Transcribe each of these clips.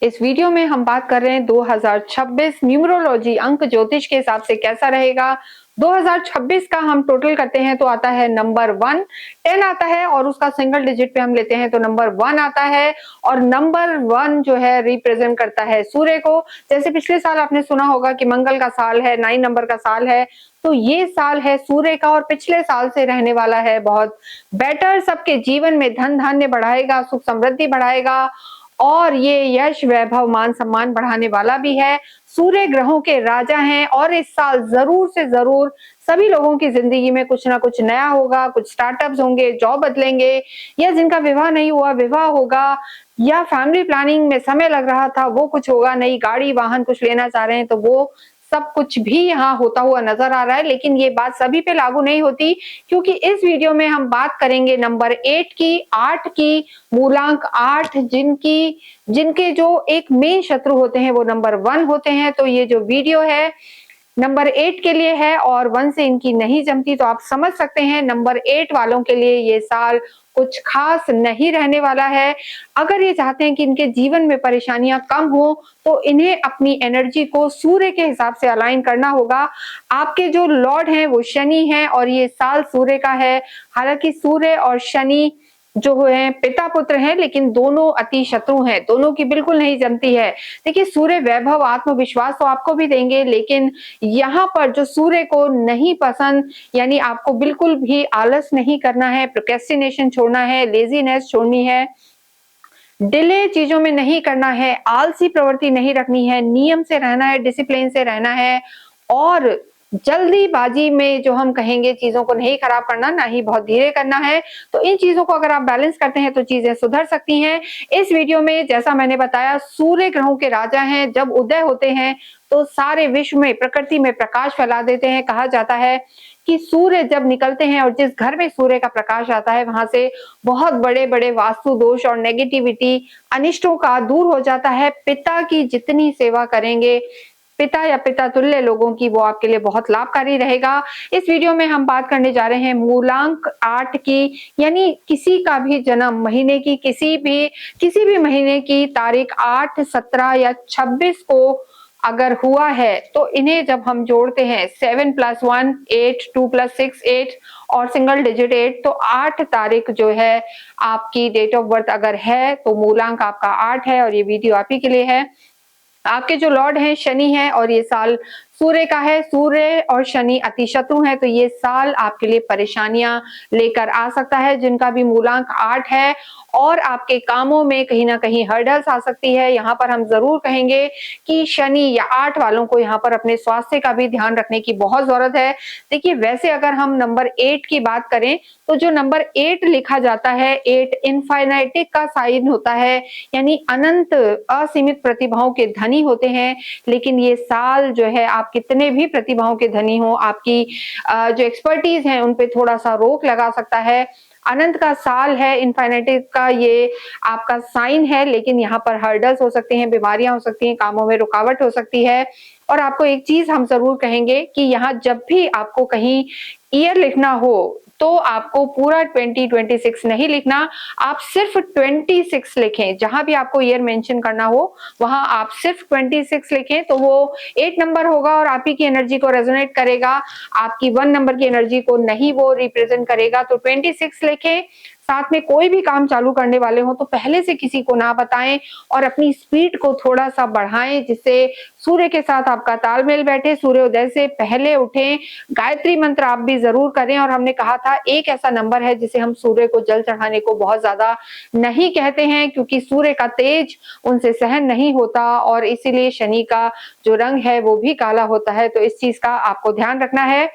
इस वीडियो में हम बात कर रहे हैं 2026 न्यूमरोलॉजी अंक ज्योतिष के हिसाब से कैसा रहेगा। 2026 का हम टोटल करते हैं तो आता है नंबर 1, 10 आता है और उसका सिंगल डिजिट पे हम लेते हैं तो नंबर 1 आता है। और नंबर 1 जो है रिप्रेजेंट करता है सूर्य को। जैसे पिछले साल आपने सुना होगा कि मंगल का साल है, 9 नंबर का साल है, तो ये साल है सूर्य का और पिछले साल से रहने वाला है बहुत बेटर। सबके जीवन में धन धान्य बढ़ाएगा, सुख समृद्धि बढ़ाएगा और ये यश वैभव मान सम्मान बढ़ाने वाला भी है। सूर्य ग्रहों के राजा हैं और इस साल जरूर से जरूर सभी लोगों की जिंदगी में कुछ ना कुछ नया होगा, कुछ स्टार्टअप्स होंगे, जॉब बदलेंगे, या जिनका विवाह नहीं हुआ विवाह होगा, या फैमिली प्लानिंग में समय लग रहा था वो कुछ होगा, नई गाड़ी वाहन कुछ लेना चाह रहे हैं तो वो सब कुछ भी यहाँ होता हुआ नजर आ रहा है। लेकिन ये बात सभी पे लागू नहीं होती, क्योंकि इस वीडियो में हम बात करेंगे नंबर 8 की, 8 की, मूलांक 8, जिनके जो एक मेन शत्रु होते हैं वो नंबर 1 होते हैं। तो ये जो वीडियो है नंबर 8 के लिए है और 1 से इनकी नहीं जमती, तो आप समझ सकते हैं नंबर 8 वालों के लिए ये साल कुछ खास नहीं रहने वाला है। अगर ये चाहते हैं कि इनके जीवन में परेशानियां कम हो तो इन्हें अपनी एनर्जी को सूर्य के हिसाब से अलाइन करना होगा। आपके जो लॉर्ड हैं वो शनि हैं और ये साल सूर्य का है। हालांकि सूर्य और शनि जो है पिता पुत्र हैं, लेकिन दोनों अति शत्रु हैं, दोनों की बिल्कुल नहीं जमती है। देखिए, सूर्य वैभव आत्मविश्वास तो आपको भी देंगे, लेकिन यहाँ पर जो सूर्य को नहीं पसंद, यानी आपको बिल्कुल भी आलस नहीं करना है, प्रोक्रेस्टिनेशन छोड़ना है, लेजीनेस छोड़नी है, डिले चीजों में नहीं करना है, आलसी प्रवृत्ति नहीं रखनी है, नियम से रहना है, डिसिप्लिन से रहना है और जल्दीबाजी में जो हम कहेंगे चीजों को नहीं खराब करना, ना ही बहुत धीरे करना है। तो इन चीजों को अगर आप बैलेंस करते हैं तो चीजें सुधर सकती हैं। इस वीडियो में जैसा मैंने बताया, सूर्य ग्रहों के राजा हैं। जब उदय होते हैं तो सारे विश्व में, प्रकृति में प्रकाश फैला देते हैं। कहा जाता है कि सूर्य जब निकलते हैं और जिस घर में सूर्य का प्रकाश आता है वहां से बहुत बड़े बड़े वास्तु दोष और नेगेटिविटी, अनिष्टों का दूर हो जाता है। पिता की जितनी सेवा करेंगे, पिता या पिता तुल्य लोगों की, वो आपके लिए बहुत लाभकारी रहेगा। इस वीडियो में हम बात करने जा रहे हैं मूलांक 8 की, यानी किसी का भी जन्म महीने की किसी भी महीने की तारीख 8, 17 या 26 को अगर हुआ है तो इन्हें जब हम जोड़ते हैं 7 + 1 8, 2 + 6 8 और सिंगल डिजिट 8, तो 8 तारीख जो है आपकी डेट ऑफ बर्थ अगर है तो मूलांक आपका 8 है और ये वीडियो आप ही के लिए है। आपके जो लॉर्ड हैं शनि हैं और ये साल सूर्य का है। सूर्य और शनि अति शत्रु हैं, तो ये साल आपके लिए परेशानियां लेकर आ सकता है। जिनका भी मूलांक 8 है और आपके कामों में कहीं ना कहीं हर्डल्स आ सकती है। यहाँ पर हम जरूर कहेंगे कि शनि या 8 वालों को यहाँ पर अपने स्वास्थ्य का भी ध्यान रखने की बहुत जरूरत है। देखिए, वैसे अगर हम नंबर 8 की बात करें तो जो नंबर 8 लिखा जाता है, 8 इनफाइनाइटिक का साइन होता है, यानी अनंत असीमित प्रतिभाओं के धनी होते हैं। लेकिन ये साल जो है आप कितने भी प्रतिभाओं के धनी हो, आपकी जो एक्सपर्टीज है उन पे थोड़ा सा रोक लगा सकता है। अनंत का साल है, इनफाइनाइटिक का ये आपका साइन है, लेकिन यहाँ पर हर्डल्स हो सकते हैं, बीमारियां हो सकती हैं, कामों में रुकावट हो सकती है। और आपको एक चीज हम जरूर कहेंगे कि यहाँ जब भी आपको कहीं ईयर लिखना हो तो आपको पूरा 2026 नहीं लिखना, आप सिर्फ 26 लिखें। जहां भी आपको ईयर मेंशन करना हो वहां आप सिर्फ 26 लिखें, तो वो 8 नंबर होगा और आप ही की एनर्जी को रेजोनेट करेगा, आपकी 1 नंबर की एनर्जी को नहीं वो रिप्रेजेंट करेगा। तो 26 लिखें। साथ में कोई भी काम चालू करने वाले हो तो पहले से किसी को ना बताएं और अपनी स्पीड को थोड़ा सा बढ़ाएं, जिससे सूर्य के साथ आपका तालमेल बैठे। सूर्योदय से पहले उठें, गायत्री मंत्र आप भी जरूर करें। और हमने कहा था एक ऐसा नंबर है जिसे हम सूर्य को जल चढ़ाने को बहुत ज्यादा नहीं कहते हैं, क्योंकि सूर्य का तेज उनसे सहन नहीं होता और इसीलिए शनि का जो रंग है वो भी काला होता है। तो इस चीज का आपको ध्यान रखना है।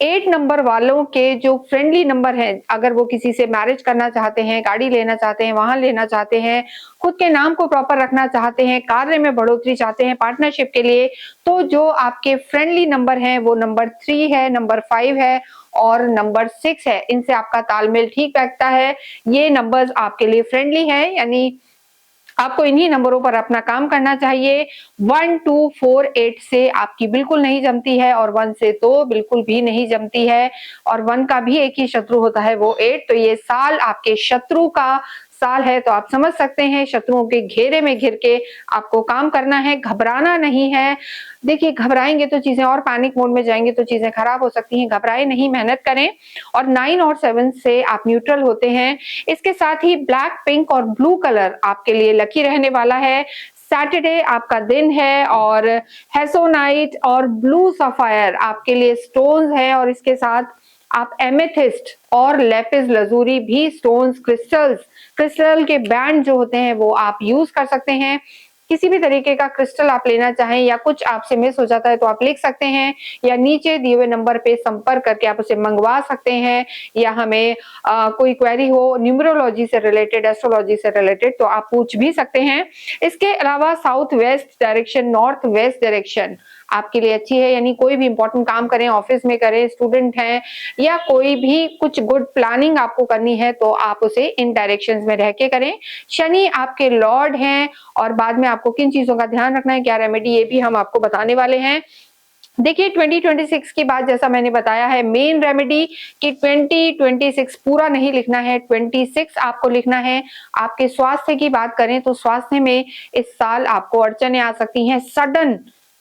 8 नंबर वालों के जो फ्रेंडली नंबर हैं, अगर वो किसी से मैरिज करना चाहते हैं, गाड़ी लेना चाहते हैं, वाहन लेना चाहते हैं, खुद के नाम को प्रॉपर रखना चाहते हैं, कार्य में बढ़ोतरी चाहते हैं पार्टनरशिप के लिए, तो जो आपके फ्रेंडली नंबर हैं वो नंबर 3 है, नंबर 5 है और नंबर 6 है। इनसे आपका तालमेल ठीक बैठता है। ये नंबर्स आपके लिए फ्रेंडली है, यानी आपको इन्हीं नंबरों पर अपना काम करना चाहिए। 1, 2, 4, 8 से आपकी बिल्कुल नहीं जमती है और 1 से तो बिल्कुल भी नहीं जमती है। और 1 का भी एक ही शत्रु होता है, वो 8। तो ये साल आपके शत्रु का साल है, तो आप समझ सकते हैं शत्रुओं के घेरे में घिर के आपको काम करना है, घबराना नहीं है। देखिए, घबराएँगे तो चीज़ें और पैनिक मोड में जाएँगे तो चीज़ें खराब हो सकती हैं, घबराएँ नहीं, मेहनत करें और 9 और 7 से आप न्यूट्रल होते हैं। इसके साथ ही ब्लैक, पिंक और ब्लू कलर आपके लिए लकी रहने वाला है। सैटरडे आपका दिन है और हेसोनाइट और ब्लू सफायर आपके लिए स्टोन्स हैं और इसके साथ आप एमेथिस्ट और लेपिस लज़ूरी भी स्टोन्स, क्रिस्टल के बैंड जो होते हैं वो आप यूज कर सकते हैं। किसी भी तरीके का क्रिस्टल आप लेना चाहें या कुछ आपसे मिस हो जाता है तो आप लिख सकते हैं या नीचे दिए हुए नंबर पे संपर्क करके आप उसे मंगवा सकते हैं या हमें कोई क्वेरी हो न्यूमरोलॉजी से रिलेटेड, एस्ट्रोलॉजी से रिलेटेड तो आप पूछ भी सकते हैं। इसके अलावा south west direction, north west direction आपके लिए अच्छी है, यानी कोई भी इंपॉर्टेंट काम करें, ऑफिस में करें, स्टूडेंट हैं या कोई भी कुछ गुड प्लानिंग आपको करनी है तो आप उसे इन डायरेक्शंस में रह के करें। शनि आपके लॉर्ड हैं और बाद में आपको किन चीजों का ध्यान रखना है, क्या रेमेडी, ये भी हम आपको बताने वाले हैं। देखिए 2026 की बात जैसा मैंने बताया है, मेन रेमेडी कि 2026 पूरा नहीं लिखना है, 26 आपको लिखना है। आपके स्वास्थ्य की बात करें तो स्वास्थ्य में इस साल आपको अड़चनें आ सकती हैं, सडन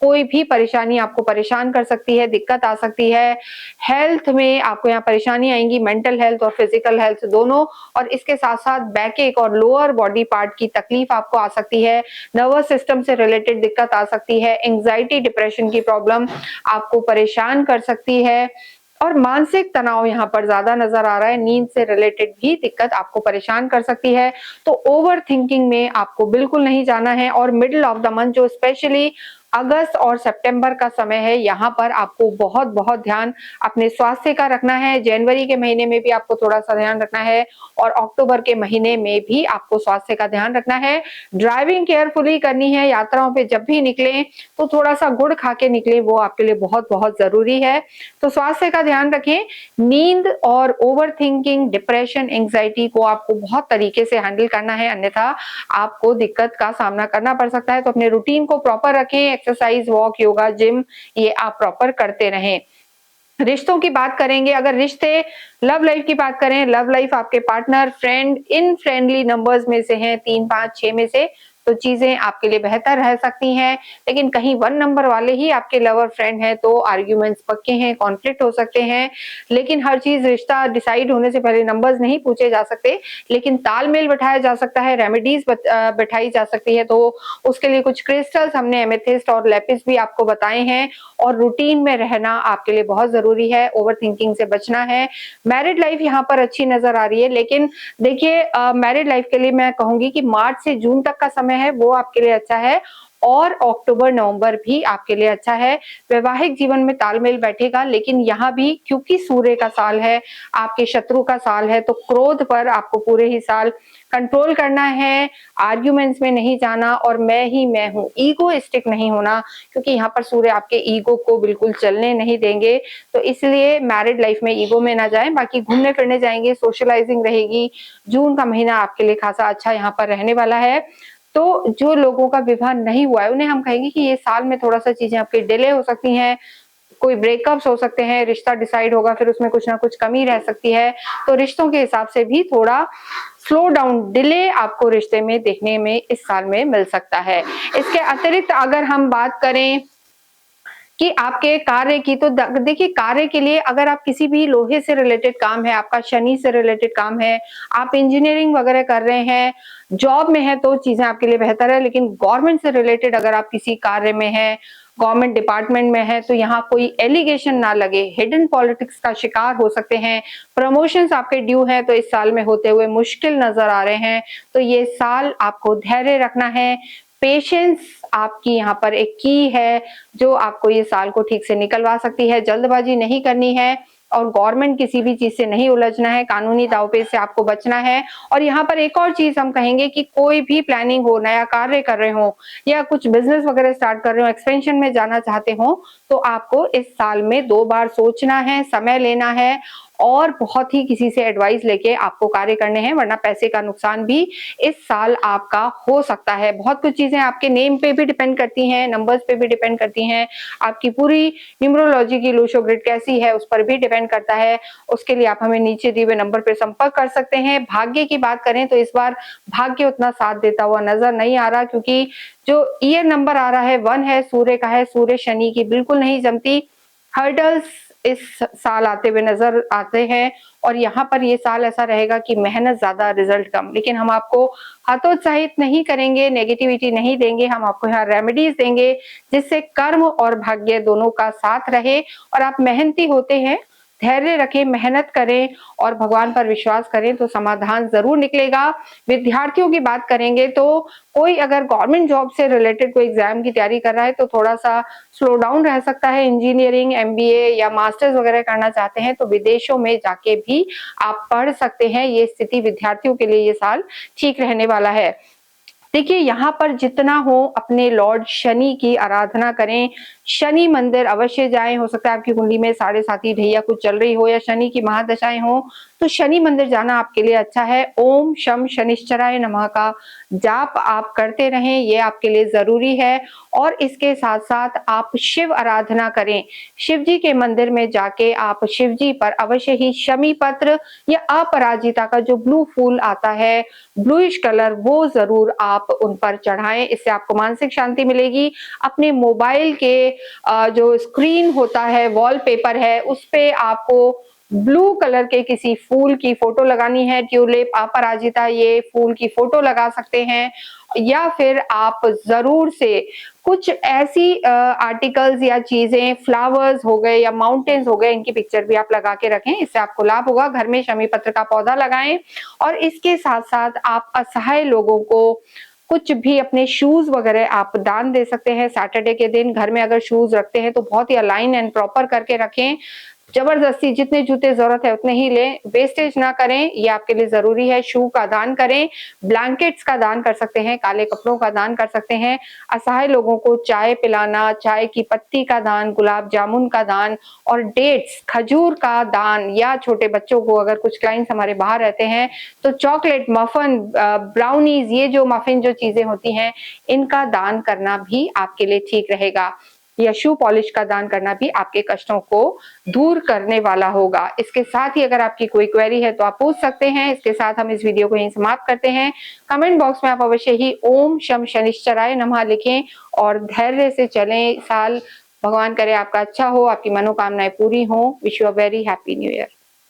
कोई भी परेशानी आपको परेशान कर सकती है, दिक्कत आ सकती है। हेल्थ में आपको यहाँ परेशानी आएंगी, मेंटल हेल्थ और फिजिकल हेल्थ दोनों, और इसके साथ साथ बैक एक और लोअर बॉडी पार्ट की तकलीफ आपको आ सकती है, नर्वस सिस्टम से रिलेटेड दिक्कत आ सकती है, एंग्जाइटी, डिप्रेशन की प्रॉब्लम आपको परेशान कर सकती है और मानसिक तनाव यहाँ पर ज्यादा नजर आ रहा है, नींद से रिलेटेड भी दिक्कत आपको परेशान कर सकती है। तो ओवर थिंकिंग में आपको बिल्कुल नहीं जाना है और मिडिल ऑफ द मंथ जो स्पेशली अगस्त और सितंबर का समय है, यहाँ पर आपको बहुत बहुत ध्यान अपने स्वास्थ्य का रखना है। जनवरी के महीने में भी आपको थोड़ा सा ध्यान रखना है और अक्टूबर के महीने में भी आपको स्वास्थ्य का ध्यान रखना है। ड्राइविंग केयरफुली करनी है, यात्राओं पे जब भी निकलें तो थोड़ा सा गुड़ खा के निकले, वो आपके लिए बहुत बहुत जरूरी है। तो स्वास्थ्य का ध्यान रखें। नींद और ओवर थिंकिंग, डिप्रेशन, एंग्जाइटी को आपको बहुत तरीके से हैंडल करना है, अन्यथा आपको दिक्कत का सामना करना पड़ सकता है। तो अपने रूटीन को प्रॉपर रखें, एक्सरसाइज, वॉक, योगा, जिम ये आप प्रॉपर करते रहें। रिश्तों की बात करेंगे, अगर रिश्ते, लव लाइफ की बात करें, लव लाइफ आपके partner, friend in friendly numbers में से हैं, 3, 5, 6 में से, तो चीजें आपके लिए बेहतर रह सकती हैं। लेकिन कहीं 1 नंबर वाले ही आपके लवर फ्रेंड हैं तो आर्ग्यूमेंट्स पक्के हैं, कॉन्फ्लिक्ट हो सकते हैं। लेकिन हर चीज, रिश्ता डिसाइड होने से पहले नंबर्स नहीं पूछे जा सकते, लेकिन तालमेल बैठाया जा सकता है, रेमेडीज बैठाई जा सकती है। तो उसके लिए कुछ क्रिस्टल्स हमने एमेथिस्ट और लेपिस भी आपको बताए हैं और रूटीन में रहना आपके लिए बहुत जरूरी है, ओवर थिंकिंग से बचना है। मैरिड लाइफ यहाँ पर अच्छी नजर आ रही है, लेकिन देखिए मैरिड लाइफ के लिए मैं कहूंगी कि मार्च से जून तक का समय है वो आपके लिए अच्छा है और अक्टूबर नवंबर भी आपके लिए अच्छा है। वैवाहिक जीवन में तालमेल बैठेगा, लेकिन यहाँ भी क्योंकि सूर्य का साल है, आपके शत्रु का साल है, तो क्रोध पर आपको पूरे ही साल कंट्रोल करना है, आर्ग्यूमेंट्स में नहीं जाना और मैं ही मैं हूँ, ईगोइस्टिक नहीं होना, क्योंकि यहाँ पर सूर्य आपके ईगो को बिल्कुल चलने नहीं देंगे। तो इसलिए मैरिड लाइफ में ईगो में ना जाएं, बाकी घूमने फिरने जाएंगे, सोशलाइजिंग रहेगी। जून का महीना आपके लिए खासा अच्छा यहाँ पर रहने वाला है। तो जो लोगों का विवाह नहीं हुआ है उन्हें हम कहेंगे कि ये साल में थोड़ा सा चीजें आपकी डिले हो सकती हैं, कोई ब्रेकअप्स हो सकते हैं, रिश्ता डिसाइड होगा फिर उसमें कुछ ना कुछ कमी रह सकती है। तो रिश्तों के हिसाब से भी थोड़ा स्लो डाउन, डिले आपको रिश्ते में देखने में इस साल में मिल सकता है। इसके अतिरिक्त अगर हम बात करें कि आपके कार्य की, तो देखिए कार्य के लिए अगर आप किसी भी लोहे से रिलेटेड काम है, आपका शनि से रिलेटेड काम है, आप इंजीनियरिंग वगैरह कर रहे हैं, जॉब में है तो चीजें आपके लिए बेहतर है। लेकिन गवर्नमेंट से रिलेटेड अगर आप किसी कार्य में है, गवर्नमेंट डिपार्टमेंट में है, तो यहाँ कोई एलिगेशन ना लगे, हिडन पॉलिटिक्स का शिकार हो सकते हैं, प्रमोशंस आपके ड्यू हैं तो इस साल में होते हुए मुश्किल नजर आ रहे हैं। तो ये साल आपको धैर्य रखना है, पेशेंस आपकी यहाँ पर एक की है जो आपको ये साल को ठीक से निकलवा सकती है। जल्दबाजी नहीं करनी है और गवर्नमेंट किसी भी चीज से नहीं उलझना है, कानूनी दांवपेच से आपको बचना है। और यहाँ पर एक और चीज हम कहेंगे कि कोई भी प्लानिंग हो, नया कार्य कर रहे हो या कुछ बिजनेस वगैरह स्टार्ट कर रहे हो, एक्सपेंशन में जाना चाहते हो, तो आपको इस साल में 2 बार सोचना है, समय लेना है और बहुत ही किसी से एडवाइस लेके आपको कार्य करने हैं, वरना पैसे का नुकसान भी इस साल आपका हो सकता है। बहुत कुछ चीजें आपके नेम पे भी डिपेंड करती हैं, नंबर्स पे भी डिपेंड करती हैं, आपकी पूरी न्यूमरोलॉजी की लूशो ग्रिड कैसी है उस पर भी डिपेंड करता है। उसके लिए आप हमें नीचे दिए हुए नंबर पर संपर्क कर सकते हैं। भाग्य की बात करें तो इस बार भाग्य उतना साथ देता हुआ नजर नहीं आ रहा, क्योंकि जो ईयर नंबर आ रहा है 1 है, सूर्य का है, सूर्य शनि की बिल्कुल नहीं जमती। हर्डल्स इस साल आते हुए नजर आते हैं और यहाँ पर ये साल ऐसा रहेगा कि मेहनत ज्यादा रिजल्ट कम। लेकिन हम आपको हतोत्साहित नहीं करेंगे, नेगेटिविटी नहीं देंगे, हम आपको यहाँ रेमेडीज देंगे जिससे कर्म और भाग्य दोनों का साथ रहे और आप मेहनती होते हैं, धैर्य रखें, मेहनत करें और भगवान पर विश्वास करें तो समाधान जरूर निकलेगा। विद्यार्थियों की बात करेंगे तो कोई अगर गवर्नमेंट जॉब से रिलेटेड कोई एग्जाम की तैयारी कर रहा है तो थोड़ा सा स्लो डाउन रह सकता है। इंजीनियरिंग, एमबीए या मास्टर्स वगैरह करना चाहते हैं तो विदेशों में जाके भी आप पढ़ सकते हैं। ये स्थिति विद्यार्थियों के लिए ये साल ठीक रहने वाला है। देखिए, यहाँ पर जितना हो अपने लॉर्ड शनि की आराधना करें, शनि मंदिर अवश्य जाएं। हो सकता है आपकी कुंडली में साढ़े साथी ढैया कुछ चल रही हो या शनि की महादशाएं हो तो शनि मंदिर जाना आपके लिए अच्छा है। ओम शम शनिश्चराय नमः का जाप आप करते रहें, ये आपके लिए जरूरी है। और इसके साथ साथ आप शिव आराधना करें, शिव जी के मंदिर में जाके आप शिव जी पर अवश्य ही शमी पत्र या अपराजिता का जो ब्लू फूल आता है, ब्लूइश कलर, वो जरूर आप उन पर चढ़ाएं। इससे आपको मानसिक शांति मिलेगी। अपने मोबाइल के जो स्क्रीन होता है, वॉलपेपर है, उस पे आपको ब्लू कलर के किसी फूल की फोटो लगानी है, ट्यूलिप, अपराजिता, ये फूल की फोटो लगा सकते हैं। या फिर आप जरूर से कुछ ऐसी आर्टिकल्स या चीजें, फ्लावर्स हो गए या माउंटेन्स हो गए, इनकी पिक्चर भी आप लगा के रखें, इससे आपको लाभ होगा। घर में शमी पत्र का पौधा लगाएं और इसके साथ साथ आप असहाय लोगों को कुछ भी अपने शूज वगैरह आप दान दे सकते हैं। सैटरडे के दिन घर में अगर शूज रखते हैं तो बहुत ही अलाइन एंड प्रॉपर करके रखें। जबरदस्ती जितने जूते जरूरत है उतने ही लें, वेस्टेज ना करें, ये आपके लिए जरूरी है। शू का दान करें, ब्लैंकेट्स का दान कर सकते हैं, काले कपड़ों का दान कर सकते हैं। असहाय लोगों को चाय पिलाना, चाय की पत्ती का दान, गुलाब जामुन का दान और डेट्स, खजूर का दान, या छोटे बच्चों को, अगर कुछ क्लाइंट्स हमारे बाहर रहते हैं तो चॉकलेट, मफन, ब्राउनीज, ये जो मफिन जो चीजें होती हैं इनका दान करना भी आपके लिए ठीक रहेगा। या शू पॉलिश का दान करना भी आपके कष्टों को दूर करने वाला होगा। इसके साथ ही अगर आपकी कोई क्वेरी है तो आप पूछ सकते हैं। इसके साथ हम इस वीडियो को यहीं समाप्त करते हैं। कमेंट बॉक्स में आप अवश्य ही ओम शम शनिश्चराय नमः लिखें और धैर्य से चलें। साल भगवान करे आपका अच्छा हो, आपकी मनोकामनाएं पूरी हो। Wish you a very happy new year.